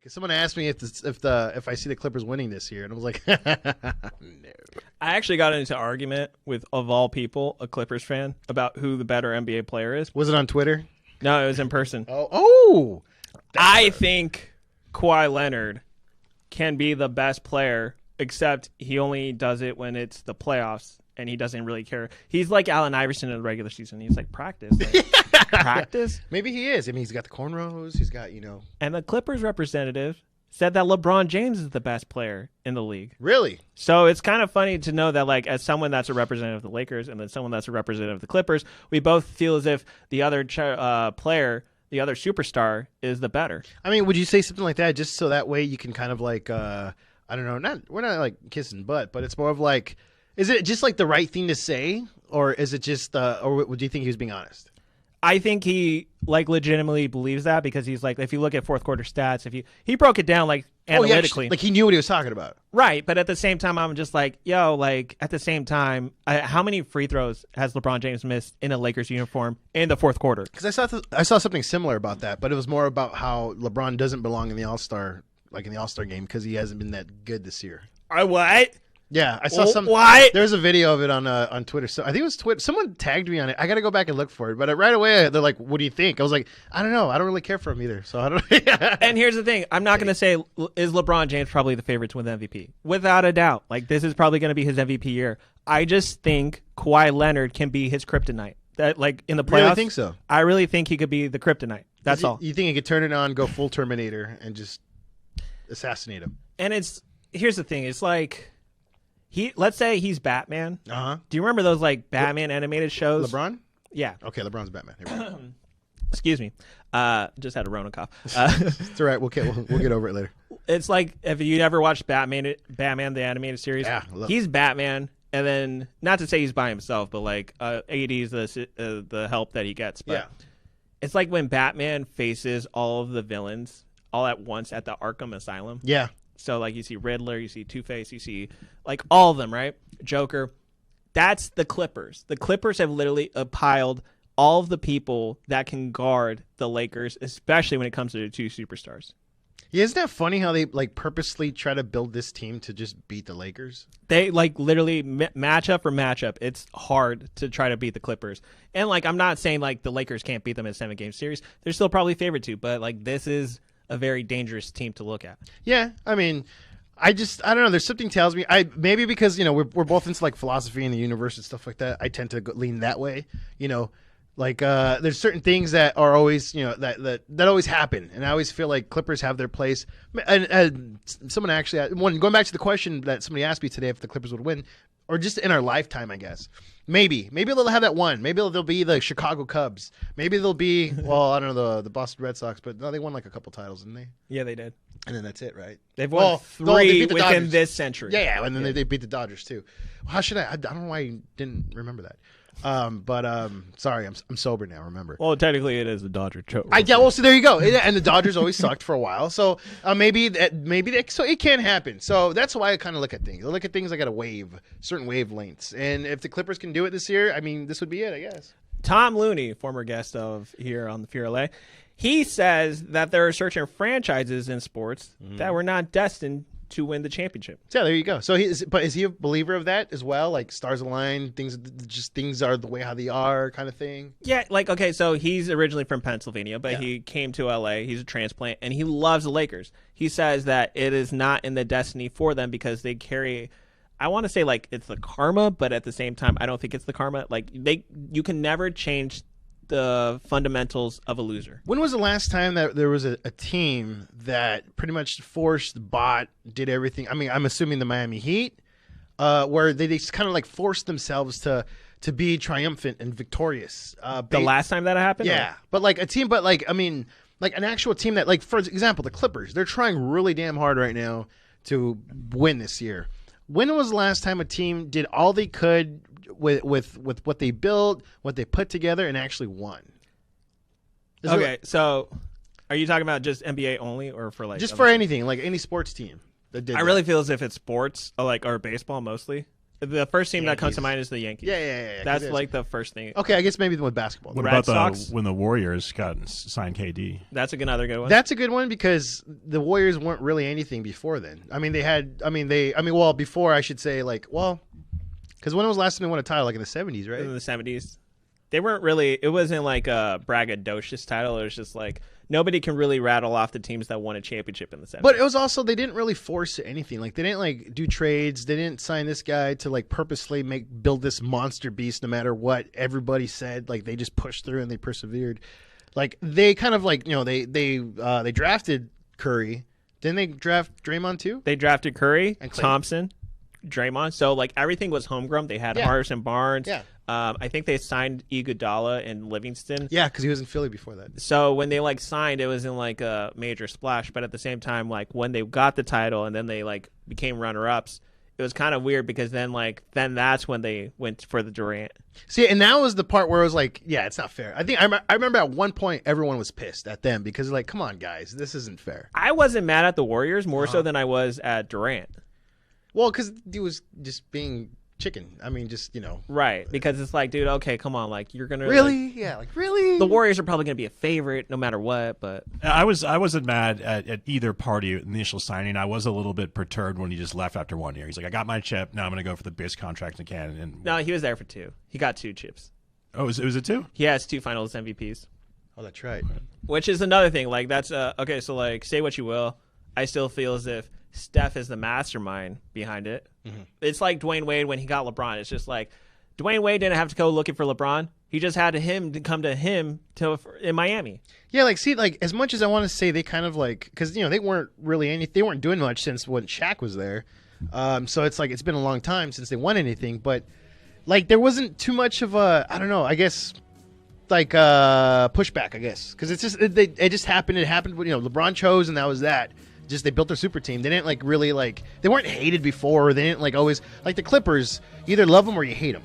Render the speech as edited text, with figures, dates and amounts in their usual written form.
Because someone asked me if I see the Clippers winning this year, and I was like, no. I actually got into an argument with, of all people, a Clippers fan about who the better NBA player is. Was it on Twitter? No, it was in person. Oh. I think Kawhi Leonard can be the best player, except he only does it when it's the playoffs, and he doesn't really care. He's like Allen Iverson in the regular season. He's like, practice. Practice? Maybe he is. I mean, he's got the cornrows. He's got, And the Clippers representative said that LeBron James is the best player in the league. Really? So it's kind of funny to know that, like, as someone that's a representative of the Lakers and then someone that's a representative of the Clippers, we both feel as if the other player, the other superstar, is the better. I mean, would you say something like that just so that way you can kind of like, I don't know, we're not like kissing butt, but it's more of like, is it just like the right thing to say, or is it just, or do you think he was being honest? I think he like legitimately believes that, because he's like, if you look at fourth quarter stats, he broke it down like analytically, like he knew what he was talking about, right? But at the same time, I'm just like, like at the same time, how many free throws has LeBron James missed in a Lakers uniform in the fourth quarter? Because I saw something similar about that, but it was more about how LeBron doesn't belong in the All-Star, like in the All-Star game, because he hasn't been that good this year. What? Yeah, I saw some. What? There's a video of it on Twitter. So I think it was Twitter. Someone tagged me on it. I got to go back and look for it. But right away, they're like, "What do you think?" I was like, "I don't know. I don't really care for him either." So I don't. And here's the thing: I'm not going to say is LeBron James probably the favorite to win the MVP, without a doubt. Like, this is probably going to be his MVP year. I just think Kawhi Leonard can be his kryptonite. That, like, in the playoffs, really think so? I really think he could be the kryptonite. That's all. You think he could turn it on, go full Terminator, and just assassinate him? And here's the thing: it's like. Let's say he's Batman. Uh-huh. Do you remember those like Batman animated shows? LeBron? Yeah. Okay, LeBron's Batman. Here we go. Excuse me. Just had a Rona cough. It's all right. We'll get over it later. It's like, if you ever watched Batman the animated series, he's Batman, and then, not to say he's by himself, but like 80s the help that he gets. But it's like when Batman faces all of the villains all at once at the Arkham Asylum. Yeah. So, like, you see Riddler, you see Two-Face, you see, like, all of them, right? Joker. That's the Clippers. The Clippers have literally piled all of the people that can guard the Lakers, especially when it comes to the two superstars. Yeah, isn't that funny how they, like, purposely try to build this team to just beat the Lakers? They, like, literally matchup for matchup, it's hard to try to beat the Clippers. And, like, I'm not saying, like, the Lakers can't beat them in a 7-game series. They're still probably favored to, but, like, this is a very dangerous team to look at. Yeah, I mean, I don't know. There's something tells me maybe because we're both into like philosophy and the universe and stuff like that. I tend to lean that way. Like there's certain things that are always that always happen, and I always feel like Clippers have their place. And someone actually, going back to the question that somebody asked me today, if the Clippers would win, or just in our lifetime, I guess. Maybe they'll have that one. Maybe they'll be the Chicago Cubs. Maybe they'll be, well, I don't know, the Boston Red Sox, but no, they won like a couple titles, didn't they? Yeah, they did. And then that's it, right? They've won three within Dodgers. this century. Yeah, and then they beat the Dodgers too. How should I don't know why you didn't remember that. But sorry, I'm sober now. Remember? Well, technically, it is the Dodger choke. Well, so there you go. And the Dodgers always sucked for a while, so maybe so it can happen. So that's why I kind of look at things. I look at things like at certain wavelengths, and if the Clippers can do it this year, I mean, this would be it, I guess. Tom Looney, former guest of here on the Fear LA, he says that there are certain franchises in sports that were not destined to win the championship. Yeah, there you go. So is he a believer of that as well? Like stars align, things are the way how they are, kind of thing. Yeah, like, okay, so he's originally from Pennsylvania, but he came to LA. He's a transplant, and he loves the Lakers. He says that it is not in the destiny for them because they carry, I want to say like it's the karma, but at the same time, I don't think it's the karma. Like you can never change the fundamentals of a loser. When was the last time that there was a team that pretty much did everything? I mean, I'm assuming the Miami Heat, where they just kind of like forced themselves to be triumphant and victorious. The last time that happened? Yeah. Or? But like a team, I mean, like an actual team that, like, for example, the Clippers, they're trying really damn hard right now to win this year. When was the last time a team did all they could with what they built, what they put together, and actually won? So are you talking about just NBA only, or for like just for anything, like any sports team that did? I really feel as if it's sports, or baseball mostly. The first team that comes to Yankees. mind is the Yankees. Yeah. That's like the first thing. Okay, I guess maybe with basketball. What Red about Sox? when the Warriors got signed KD? That's another good one. That's a good one because the Warriors weren't really anything before then. I mean, well, before I should say, like, well, because when was the last time they won a title? Like in the 70s, right? In the 70s. They weren't really, it wasn't like a braggadocious title. It was just like, nobody can really rattle off the teams that won a championship in the 70s. But it was also, they didn't really force anything. Like, they didn't, like, do trades. They didn't sign this guy to, like, purposely build this monster beast no matter what everybody said. Like, they just pushed through and they persevered. Like, they kind of, like, you know, they drafted Curry. Didn't they draft Draymond, too? They drafted Curry, And Klay. Thompson, Draymond. So, like, everything was homegrown. They had Harrison Barnes. Yeah. I think they signed Iguodala and Livingston. Yeah, because he was in Philly before that. So when they like signed, it was in like a major splash. But at the same time, like when they got the title and then they like became runner-ups, it was kind of weird because then that's when they went for the Durant. See, and that was the part where it was like, yeah, it's not fair. I think I remember at one point everyone was pissed at them because like, come on, guys, this isn't fair. I wasn't mad at the Warriors more so than I was at Durant. Well, because he was just being chicken. I mean, just, you know. Right, because it's like, dude, okay, come on, like you're gonna Really? like, Yeah, like really? the Warriors are probably gonna be a favorite no matter what, but I wasn't mad at either party initial signing. I was a little bit perturbed when he just left after 1 year. He's like, I got my chip. Now I'm going to go for the biggest contract I can. And no, he was there for 2. He got 2 chips. oh, was it 2? He has 2 Finals MVPs, Oh, that's right. which is another thing. Like that's okay. So like, say what you will, I still feel as if Steph is the mastermind behind it. Mm-hmm. It's like Dwayne Wade when he got LeBron. It's just like Dwayne Wade didn't have to go looking for LeBron. He just had him to come to him in Miami. Yeah, like, see, like, as much as I want to say they kind of like, because, you know, they weren't doing much since when Shaq was there. So it's like, it's been a long time since they won anything, but like, there wasn't too much of a, I don't know, I guess, like, pushback, I guess. Because it's just, it just happened. It happened, you know, LeBron chose and that was that. Just they built their super team. They didn't like really like, they weren't hated before. They didn't like always, like the Clippers, you either love them or you hate them.